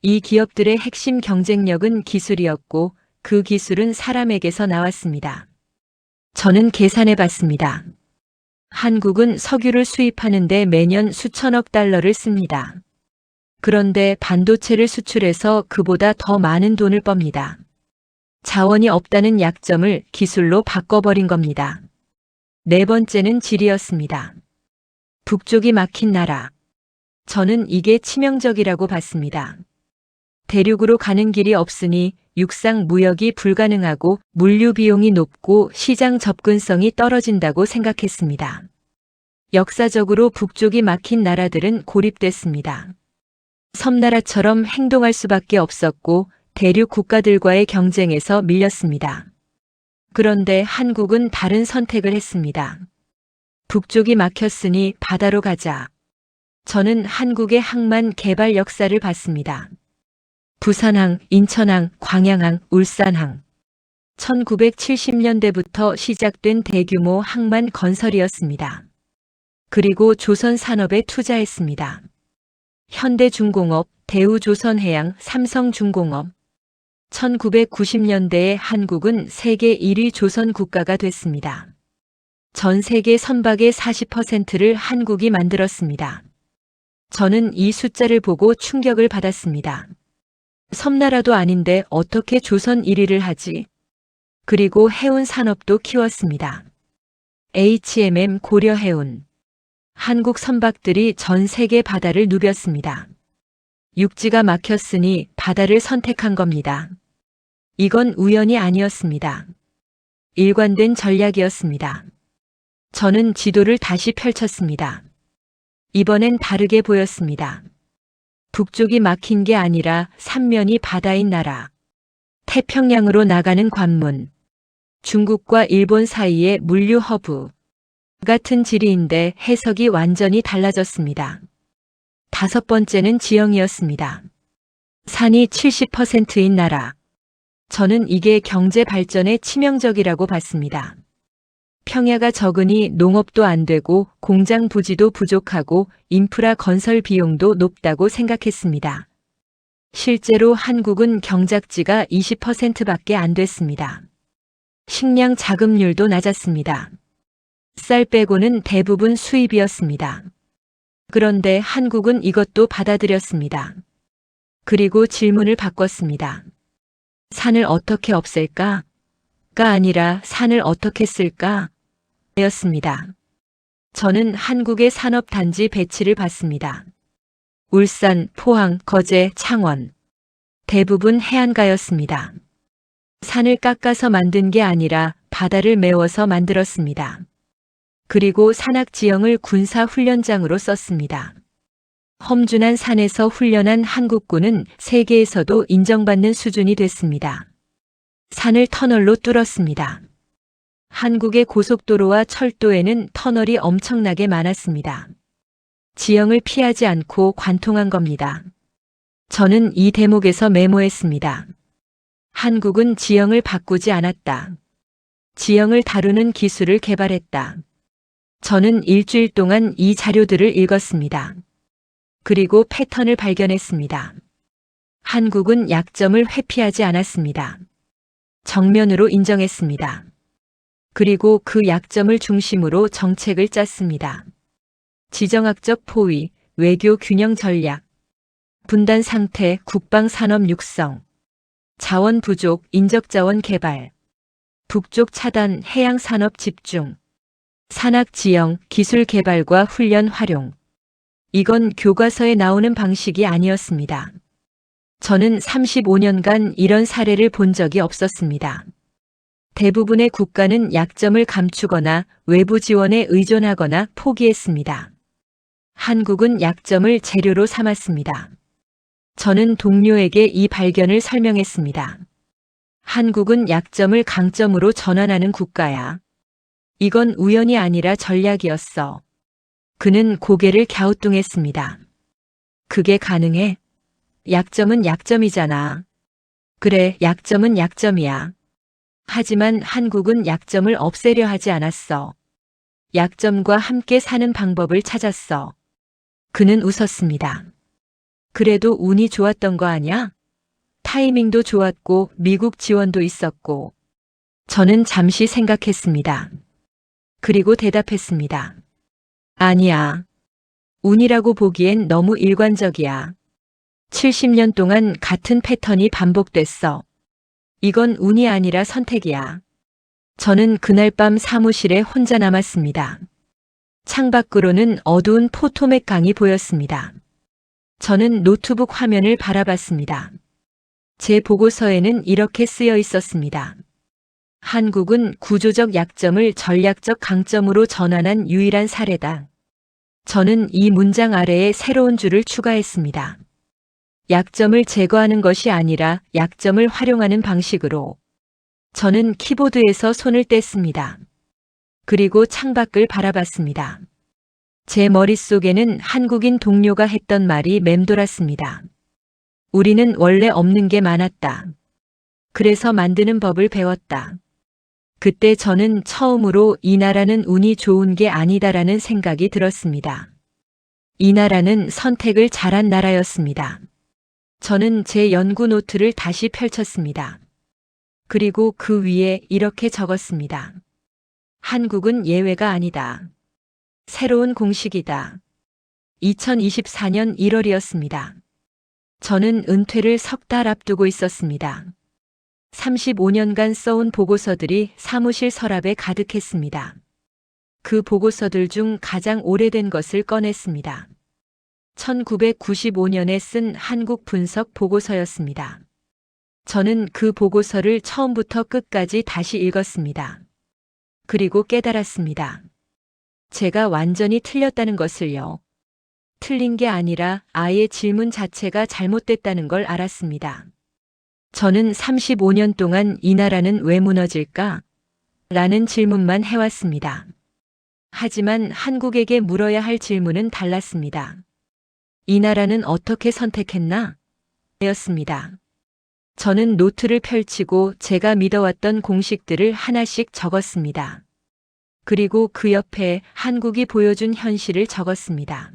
이 기업들의 핵심 경쟁력은 기술이었고 그 기술은 사람에게서 나왔습니다. 저는 계산해 봤습니다. 한국은 석유를 수입하는데 매년 수천억 달러를 씁니다. 그런데 반도체를 수출해서 그보다 더 많은 돈을 멉니다. 자원이 없다는 약점을 기술로 바꿔버린 겁니다. 네 번째는 질이었습니다. 북쪽이 막힌 나라. 저는 이게 치명적이라고 봤습니다. 대륙으로 가는 길이 없으니 육상 무역이 불가능하고 물류 비용이 높고 시장 접근성이 떨어진다고 생각했습니다. 역사적으로 북쪽이 막힌 나라들은 고립됐습니다. 섬나라처럼 행동할 수밖에 없었고 대륙 국가들과의 경쟁에서 밀렸습니다. 그런데 한국은 다른 선택을 했습니다. 북쪽이 막혔으니 바다로 가자. 저는 한국의 항만 개발 역사를 봤습니다. 부산항, 인천항, 광양항, 울산항. 1970년대부터 시작된 대규모 항만 건설이었습니다. 그리고 조선 산업에 투자했습니다. 현대중공업, 대우조선해양, 삼성중공업. 1990년대에 한국은 세계 1위 조선 국가가 됐습니다. 전 세계 선박의 40%를 한국이 만들었습니다. 저는 이 숫자를 보고 충격을 받았습니다. 섬나라도 아닌데 어떻게 조선 1위를 하지? 그리고 해운 산업도 키웠습니다. HMM 고려해운. 한국 선박들이 전 세계 바다를 누볐습니다. 육지가 막혔으니 바다를 선택한 겁니다. 이건 우연이 아니었습니다. 일관된 전략이었습니다. 저는 지도를 다시 펼쳤습니다. 이번엔 다르게 보였습니다. 북쪽이 막힌 게 아니라 삼면이 바다인 나라. 태평양으로 나가는 관문. 중국과 일본 사이의 물류 허브. 같은 지리인데 해석이 완전히 달라졌습니다. 다섯 번째는 지형이었습니다. 산이 70%인 나라. 저는 이게 경제 발전에 치명적이라고 봤습니다. 평야가 적으니 농업도 안 되고 공장 부지도 부족하고 인프라 건설 비용도 높다고 생각했습니다. 실제로 한국은 경작지가 20%밖에 안 됐습니다. 식량 자급률도 낮았습니다. 쌀 빼고는 대부분 수입이었습니다. 그런데 한국은 이것도 받아들였습니다. 그리고 질문을 바꿨습니다. 산을 어떻게 없앨까? 가 아니라 산을 어떻게 쓸까? 였습니다. 저는 한국의 산업단지 배치를 봤습니다. 울산, 포항, 거제, 창원. 대부분 해안가였습니다. 산을 깎아서 만든 게 아니라 바다를 메워서 만들었습니다. 그리고 산악지형을 군사훈련장으로 썼습니다. 험준한 산에서 훈련한 한국군은 세계에서도 인정받는 수준이 됐습니다. 산을 터널로 뚫었습니다. 한국의 고속도로와 철도에는 터널이 엄청나게 많았습니다. 지형을 피하지 않고 관통한 겁니다. 저는 이 대목에서 메모했습니다. 한국은 지형을 바꾸지 않았다. 지형을 다루는 기술을 개발했다. 저는 일주일 동안 이 자료들을 읽었습니다. 그리고 패턴을 발견했습니다. 한국은 약점을 회피하지 않았습니다. 정면으로 인정했습니다. 그리고 그 약점을 중심으로 정책을 짰습니다. 지정학적 포위, 외교 균형 전략, 분단 상태, 국방 산업 육성, 자원 부족, 인적자원 개발, 북쪽 차단, 해양 산업 집중, 산악 지형, 기술 개발과 훈련 활용. 이건 교과서에 나오는 방식이 아니었습니다. 저는 35년간 이런 사례를 본 적이 없었습니다. 대부분의 국가는 약점을 감추거나 외부 지원에 의존하거나 포기했습니다. 한국은 약점을 재료로 삼았습니다. 저는 동료에게 이 발견을 설명했습니다. 한국은 약점을 강점으로 전환하는 국가야. 이건 우연이 아니라 전략이었어. 그는 고개를 갸우뚱했습니다. 그게 가능해? 약점은 약점이잖아. 그래, 약점은 약점이야. 하지만 한국은 약점을 없애려 하지 않았어. 약점과 함께 사는 방법을 찾았어. 그는 웃었습니다. 그래도 운이 좋았던 거 아냐? 타이밍도 좋았고 미국 지원도 있었고. 저는 잠시 생각했습니다. 그리고 대답했습니다. 아니야. 운이라고 보기엔 너무 일관적이야. 70년 동안 같은 패턴이 반복됐어. 이건 운이 아니라 선택이야. 저는 그날 밤 사무실에 혼자 남았습니다. 창밖으로는 어두운 포토맥 강이 보였습니다. 저는 노트북 화면을 바라봤습니다. 제 보고서에는 이렇게 쓰여 있었습니다. 한국은 구조적 약점을 전략적 강점으로 전환한 유일한 사례다. 저는 이 문장 아래에 새로운 줄을 추가했습니다. 약점을 제거하는 것이 아니라 약점을 활용하는 방식으로. 저는 키보드에서 손을 뗐습니다. 그리고 창밖을 바라봤습니다. 제 머릿속에는 한국인 동료가 했던 말이 맴돌았습니다. 우리는 원래 없는 게 많았다. 그래서 만드는 법을 배웠다. 그때 저는 처음으로 이 나라는 운이 좋은 게 아니다라는 생각이 들었습니다. 이 나라는 선택을 잘한 나라였습니다. 저는 제 연구 노트를 다시 펼쳤습니다. 그리고 그 위에 이렇게 적었습니다. 한국은 예외가 아니다. 새로운 공식이다. 2024년 1월이었습니다. 저는 은퇴를 석 달 앞두고 있었습니다. 35년간 써온 보고서들이 사무실 서랍에 가득했습니다. 그 보고서들 중 가장 오래된 것을 꺼냈습니다. 1995년에 쓴 한국 분석 보고서였습니다. 저는 그 보고서를 처음부터 끝까지 다시 읽었습니다. 그리고 깨달았습니다. 제가 완전히 틀렸다는 것을요. 틀린 게 아니라 아예 질문 자체가 잘못됐다는 걸 알았습니다. 저는 35년 동안 이 나라는 왜 무너질까? 라는 질문만 해왔습니다. 하지만 한국에게 물어야 할 질문은 달랐습니다. 이 나라는 어떻게 선택했나? 였습니다. 저는 노트를 펼치고 제가 믿어왔던 공식들을 하나씩 적었습니다. 그리고 그 옆에 한국이 보여준 현실을 적었습니다.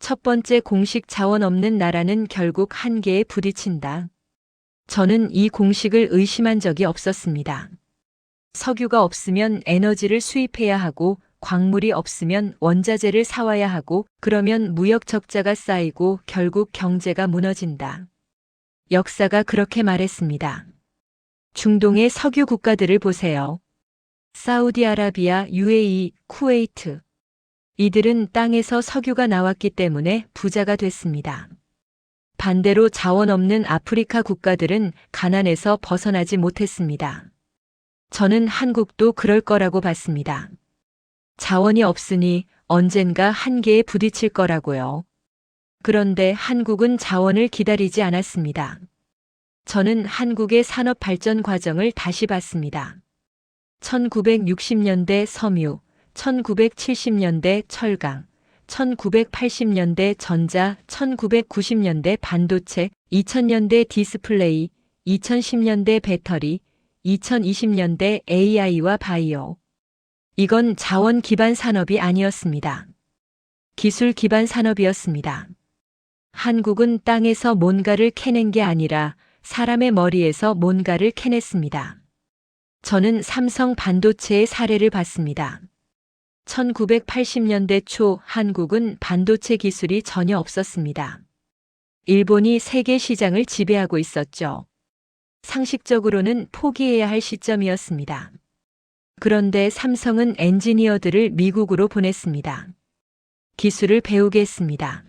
첫 번째 공식 자원 없는 나라는 결국 한계에 부딪힌다. 저는 이 공식을 의심한 적이 없었습니다. 석유가 없으면 에너지를 수입해야 하고 광물이 없으면 원자재를 사와야 하고 그러면 무역 적자가 쌓이고 결국 경제가 무너진다. 역사가 그렇게 말했습니다. 중동의 석유 국가들을 보세요. 사우디아라비아, UAE, 쿠웨이트. 이들은 땅에서 석유가 나왔기 때문에 부자가 됐습니다. 반대로 자원 없는 아프리카 국가들은 가난에서 벗어나지 못했습니다. 저는 한국도 그럴 거라고 봤습니다. 자원이 없으니 언젠가 한계에 부딪힐 거라고요. 그런데 한국은 자원을 기다리지 않았습니다. 저는 한국의 산업 발전 과정을 다시 봤습니다. 1960년대 섬유, 1970년대 철강, 1980년대 전자, 1990년대 반도체, 2000년대 디스플레이, 2010년대 배터리, 2020년대 AI와 바이오. 이건 자원 기반 산업이 아니었습니다. 기술 기반 산업이었습니다. 한국은 땅에서 뭔가를 캐낸 게 아니라 사람의 머리에서 뭔가를 캐냈습니다. 저는 삼성 반도체의 사례를 봤습니다. 1980년대 초 한국은 반도체 기술이 전혀 없었습니다. 일본이 세계 시장을 지배하고 있었죠. 상식적으로는 포기해야 할 시점이었습니다. 그런데 삼성은 엔지니어들을 미국으로 보냈습니다. 기술을 배우게 했습니다.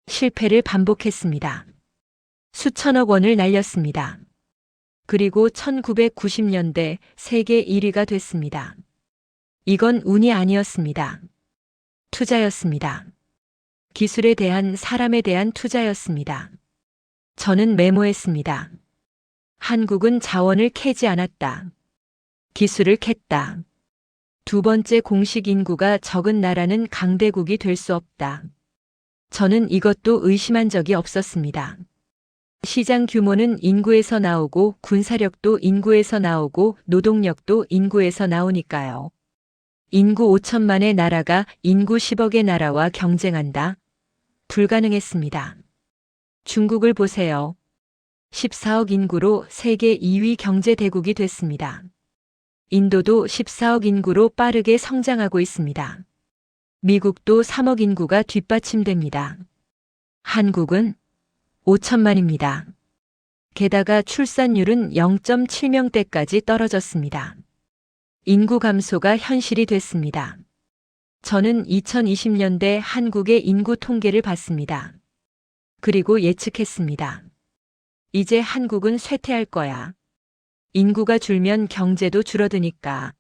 실패를 반복했습니다. 수천억 원을 날렸습니다. 그리고 1990년대 세계 1위가 됐습니다. 이건 운이 아니었습니다. 투자였습니다. 기술에 대한 사람에 대한 투자였습니다. 저는 메모했습니다. 한국은 자원을 캐지 않았다. 기술을 캤다. 두 번째 공식 인구가 적은 나라는 강대국이 될 수 없다. 저는 이것도 의심한 적이 없었습니다. 시장 규모는 인구에서 나오고 군사력도 인구에서 나오고 노동력도 인구에서 나오니까요. 인구 5천만의 나라가 인구 10억의 나라와 경쟁한다? 불가능했습니다. 중국을 보세요. 14억 인구로 세계 2위 경제대국이 됐습니다. 인도도 14억 인구로 빠르게 성장하고 있습니다. 미국도 3억 인구가 뒷받침됩니다. 한국은 5천만입니다. 게다가 출산율은 0.7명대까지 떨어졌습니다. 인구 감소가 현실이 됐습니다. 저는 2020년대 한국의 인구 통계를 봤습니다. 그리고 예측했습니다. 이제 한국은 쇠퇴할 거야. 인구가 줄면 경제도 줄어드니까.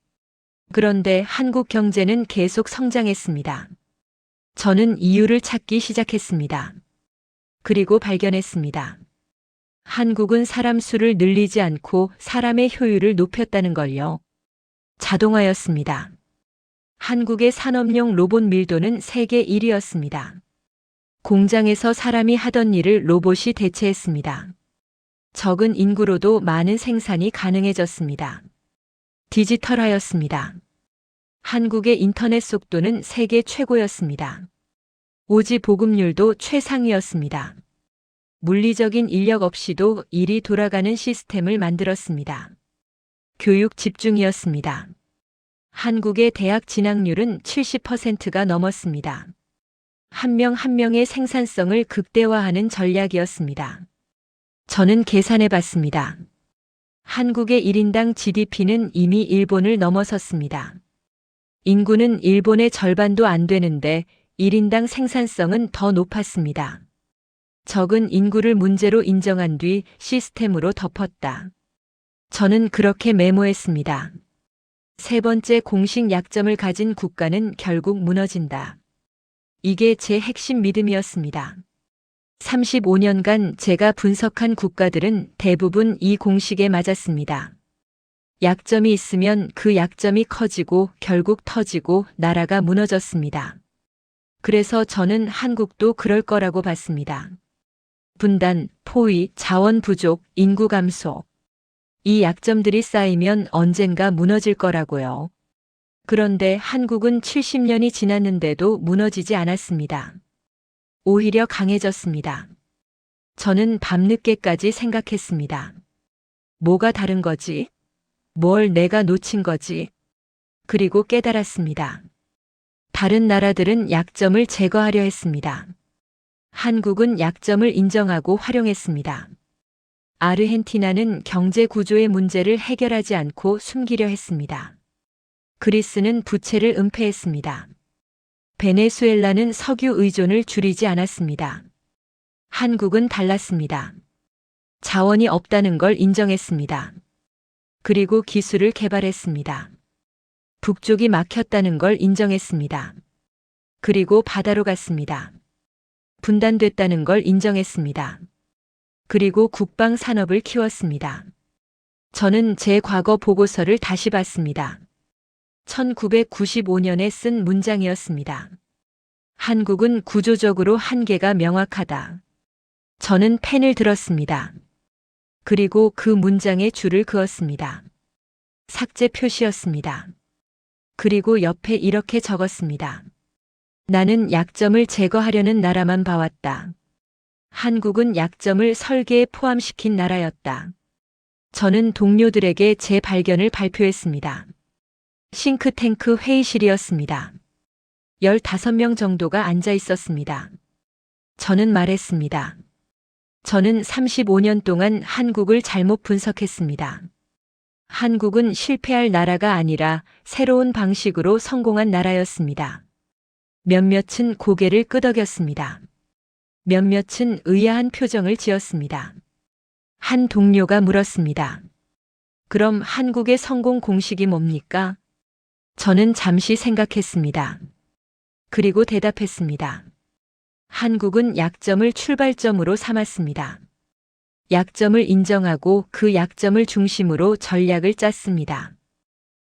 그런데 한국 경제는 계속 성장했습니다. 저는 이유를 찾기 시작했습니다. 그리고 발견했습니다. 한국은 사람 수를 늘리지 않고 사람의 효율을 높였다는 걸요. 자동화였습니다. 한국의 산업용 로봇 밀도는 세계 1위였습니다. 공장에서 사람이 하던 일을 로봇이 대체했습니다. 적은 인구로도 많은 생산이 가능해졌습니다. 디지털화였습니다. 한국의 인터넷 속도는 세계 최고였습니다. 오지 보급률도 최상위였습니다. 물리적인 인력 없이도 일이 돌아가는 시스템을 만들었습니다. 교육 집중이었습니다. 한국의 대학 진학률은 70%가 넘었습니다. 한 명 한 명의 생산성을 극대화하는 전략이었습니다. 저는 계산해 봤습니다. 한국의 1인당 GDP는 이미 일본을 넘어섰습니다. 인구는 일본의 절반도 안 되는데 1인당 생산성은 더 높았습니다. 적은 인구를 문제로 인정한 뒤 시스템으로 덮었다. 저는 그렇게 메모했습니다. 세 번째 공식 약점을 가진 국가는 결국 무너진다. 이게 제 핵심 믿음이었습니다. 35년간 제가 분석한 국가들은 대부분 이 공식에 맞았습니다. 약점이 있으면 그 약점이 커지고 결국 터지고 나라가 무너졌습니다. 그래서 저는 한국도 그럴 거라고 봤습니다. 분단, 포위, 자원 부족, 인구 감소. 이 약점들이 쌓이면 언젠가 무너질 거라고요. 그런데 한국은 70년이 지났는데도 무너지지 않았습니다. 오히려 강해졌습니다. 저는 밤늦게까지 생각했습니다. 뭐가 다른 거지? 뭘 내가 놓친 거지? 그리고 깨달았습니다. 다른 나라들은 약점을 제거하려 했습니다. 한국은 약점을 인정하고 활용했습니다. 아르헨티나는 경제 구조의 문제를 해결하지 않고 숨기려 했습니다. 그리스는 부채를 은폐했습니다. 베네수엘라는 석유 의존을 줄이지 않았습니다. 한국은 달랐습니다. 자원이 없다는 걸 인정했습니다. 그리고 기술을 개발했습니다. 북쪽이 막혔다는 걸 인정했습니다. 그리고 바다로 갔습니다. 분단됐다는 걸 인정했습니다. 그리고 국방 산업을 키웠습니다. 저는 제 과거 보고서를 다시 봤습니다. 1995년에 쓴 문장이었습니다. 한국은 구조적으로 한계가 명확하다. 저는 펜을 들었습니다. 그리고 그 문장에 줄을 그었습니다. 삭제 표시였습니다. 그리고 옆에 이렇게 적었습니다. 나는 약점을 제거하려는 나라만 봐왔다. 한국은 약점을 설계에 포함시킨 나라였다. 저는 동료들에게 제 발견을 발표했습니다. 싱크탱크 회의실이었습니다. 15명 정도가 앉아 있었습니다. 저는 말했습니다. 저는 35년 동안 한국을 잘못 분석했습니다. 한국은 실패할 나라가 아니라 새로운 방식으로 성공한 나라였습니다. 몇몇은 고개를 끄덕였습니다. 몇몇은 의아한 표정을 지었습니다. 한 동료가 물었습니다. 그럼 한국의 성공 공식이 뭡니까? 저는 잠시 생각했습니다. 그리고 대답했습니다. 한국은 약점을 출발점으로 삼았습니다. 약점을 인정하고 그 약점을 중심으로 전략을 짰습니다.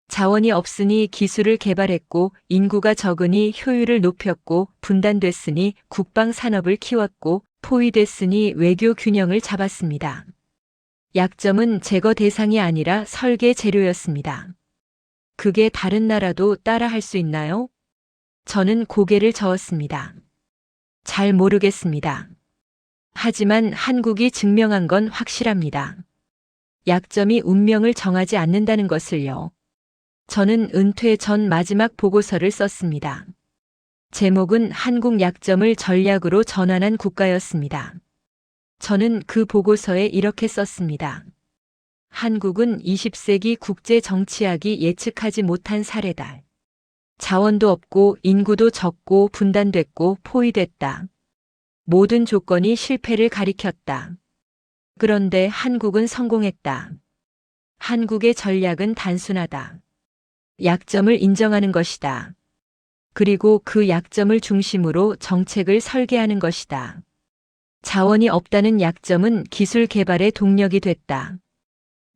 자원이 없으니 기술을 개발했고 인구가 적으니 효율을 높였고 분단됐으니 국방 산업을 키웠고 포위됐으니 외교 균형을 잡았습니다. 약점은 제거 대상이 아니라 설계 재료였습니다. 그게 다른 나라도 따라 할 수 있나요? 저는 고개를 저었습니다. 잘 모르겠습니다. 하지만 한국이 증명한 건 확실합니다. 약점이 운명을 정하지 않는다는 것을요. 저는 은퇴 전 마지막 보고서를 썼습니다. 제목은 한국 약점을 전략으로 전환한 국가였습니다. 저는 그 보고서에 이렇게 썼습니다. 한국은 20세기 국제 정치학이 예측하지 못한 사례다. 자원도 없고 인구도 적고 분단됐고 포위됐다. 모든 조건이 실패를 가리켰다. 그런데 한국은 성공했다. 한국의 전략은 단순하다. 약점을 인정하는 것이다. 그리고 그 약점을 중심으로 정책을 설계하는 것이다. 자원이 없다는 약점은 기술 개발의 동력이 됐다.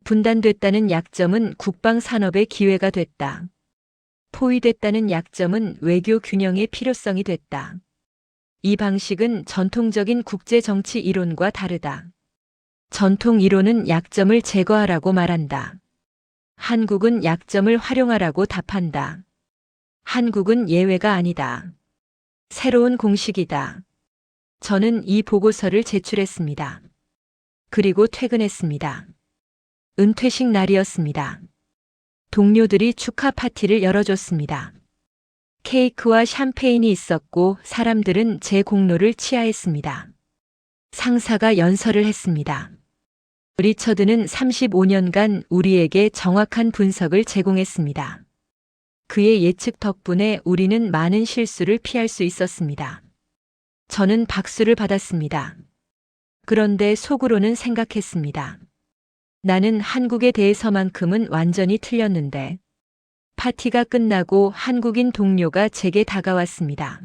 분단됐다는 약점은 국방 산업의 기회가 됐다. 포위됐다는 약점은 외교 균형의 필요성이 됐다. 이 방식은 전통적인 국제 정치 이론과 다르다. 전통 이론은 약점을 제거하라고 말한다. 한국은 약점을 활용하라고 답한다. 한국은 예외가 아니다. 새로운 공식이다. 저는 이 보고서를 제출했습니다. 그리고 퇴근했습니다. 은퇴식 날이었습니다. 동료들이 축하 파티를 열어줬습니다. 케이크와 샴페인이 있었고 사람들은 제 공로를 치하했습니다. 상사가 연설을 했습니다. 리처드는 35년간 우리에게 정확한 분석을 제공했습니다. 그의 예측 덕분에 우리는 많은 실수를 피할 수 있었습니다. 저는 박수를 받았습니다. 그런데 속으로는 생각했습니다. 나는 한국에 대해서만큼은 완전히 틀렸는데. 파티가 끝나고 한국인 동료가 제게 다가왔습니다.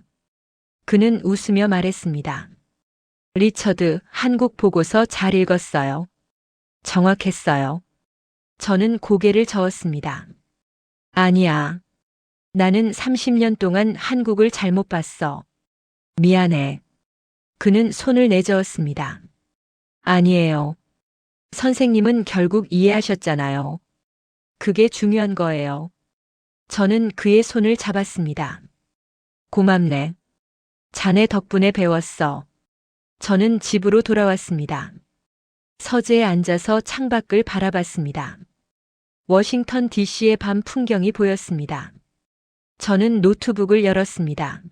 그는 웃으며 말했습니다. 리처드, 한국 보고서 잘 읽었어요. 정확했어요. 저는 고개를 저었습니다. 아니야. 나는 30년 동안 한국을 잘못 봤어. 미안해. 그는 손을 내저었습니다. 아니에요. 선생님은 결국 이해하셨잖아요. 그게 중요한 거예요. 저는 그의 손을 잡았습니다. 고맙네. 자네 덕분에 배웠어. 저는 집으로 돌아왔습니다. 서재에 앉아서 창밖을 바라봤습니다. 워싱턴 DC의 밤 풍경이 보였습니다. 저는 노트북을 열었습니다.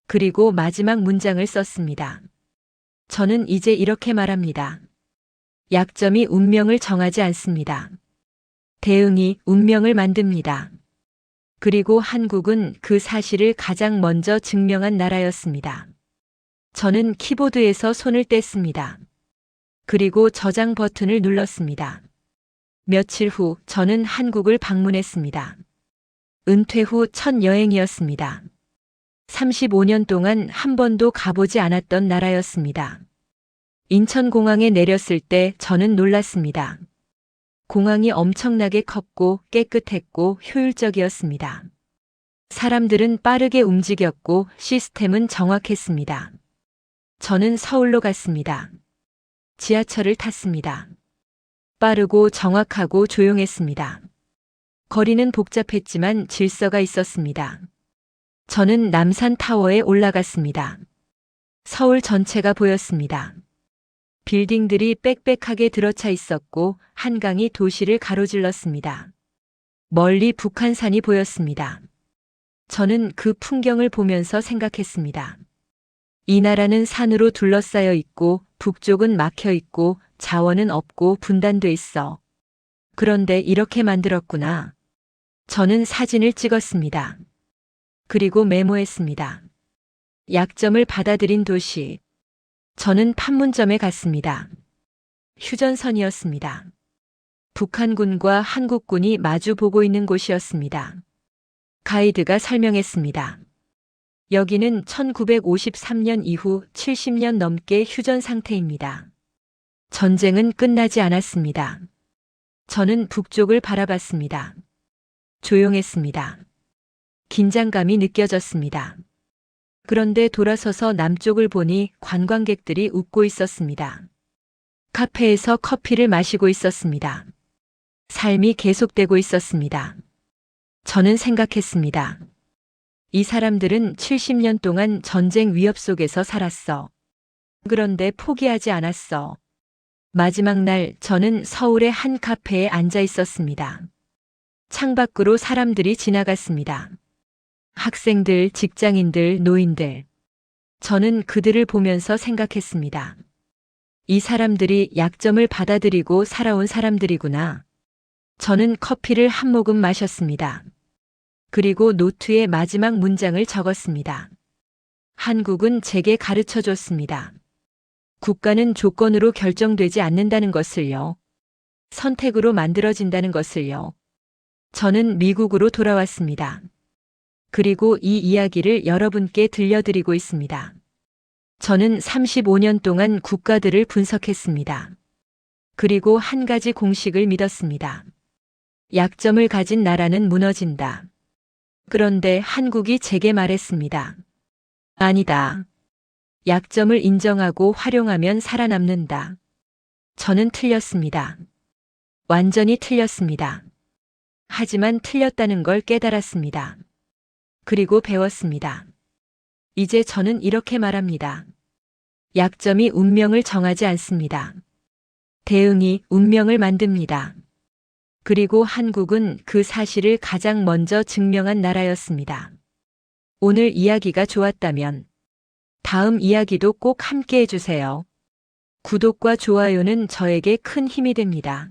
그리고 마지막 문장을 썼습니다. 저는 이제 이렇게 말합니다. 약점이 운명을 정하지 않습니다. 대응이 운명을 만듭니다. 그리고 한국은 그 사실을 가장 먼저 증명한 나라였습니다. 저는 키보드에서 손을 뗐습니다. 그리고 저장 버튼을 눌렀습니다. 며칠 후 저는 한국을 방문했습니다. 은퇴 후 첫 여행이었습니다. 35년 동안 한 번도 가보지 않았던 나라였습니다. 인천공항에 내렸을 때 저는 놀랐습니다. 공항이 엄청나게 컸고 깨끗했고 효율적이었습니다. 사람들은 빠르게 움직였고 시스템은 정확했습니다. 저는 서울로 갔습니다. 지하철을 탔습니다. 빠르고 정확하고 조용했습니다. 거리는 복잡했지만 질서가 있었습니다. 저는 남산타워에 올라갔습니다. 서울 전체가 보였습니다. 빌딩들이 빽빽하게 들어차 있었고 한강이 도시를 가로질렀습니다. 멀리 북한산이 보였습니다. 저는 그 풍경을 보면서 생각했습니다. 이 나라는 산으로 둘러싸여 있고 북쪽은 막혀 있고 자원은 없고 분단돼 있어. 그런데 이렇게 만들었구나. 저는 사진을 찍었습니다. 그리고 메모했습니다. 약점을 받아들인 도시. 저는 판문점에 갔습니다. 휴전선이었습니다. 북한군과 한국군이 마주 보고 있는 곳이었습니다. 가이드가 설명했습니다. 여기는 1953년 이후 70년 넘게 휴전 상태입니다. 전쟁은 끝나지 않았습니다. 저는 북쪽을 바라봤습니다. 조용했습니다. 긴장감이 느껴졌습니다. 그런데 돌아서서 남쪽을 보니 관광객들이 웃고 있었습니다. 카페에서 커피를 마시고 있었습니다. 삶이 계속되고 있었습니다. 저는 생각했습니다. 이 사람들은 70년 동안 전쟁 위협 속에서 살았어. 그런데 포기하지 않았어. 마지막 날 저는 서울의 한 카페에 앉아 있었습니다. 창밖으로 사람들이 지나갔습니다. 학생들, 직장인들, 노인들. 저는 그들을 보면서 생각했습니다. 이 사람들이 약점을 받아들이고 살아온 사람들이구나. 저는 커피를 한 모금 마셨습니다. 그리고 노트에 마지막 문장을 적었습니다. 한국은 제게 가르쳐 줬습니다. 국가는 조건으로 결정되지 않는다는 것을요. 선택으로 만들어진다는 것을요. 저는 미국으로 돌아왔습니다. 그리고 이 이야기를 여러분께 들려드리고 있습니다. 저는 35년 동안 국가들을 분석했습니다. 그리고 한 가지 공식을 믿었습니다. 약점을 가진 나라는 무너진다. 그런데 한국이 제게 말했습니다. 아니다. 약점을 인정하고 활용하면 살아남는다. 저는 틀렸습니다. 완전히 틀렸습니다. 하지만 틀렸다는 걸 깨달았습니다. 그리고 배웠습니다. 이제 저는 이렇게 말합니다. 약점이 운명을 정하지 않습니다. 대응이 운명을 만듭니다. 그리고 한국은 그 사실을 가장 먼저 증명한 나라였습니다. 오늘 이야기가 좋았다면 다음 이야기도 꼭 함께 해주세요. 구독과 좋아요는 저에게 큰 힘이 됩니다.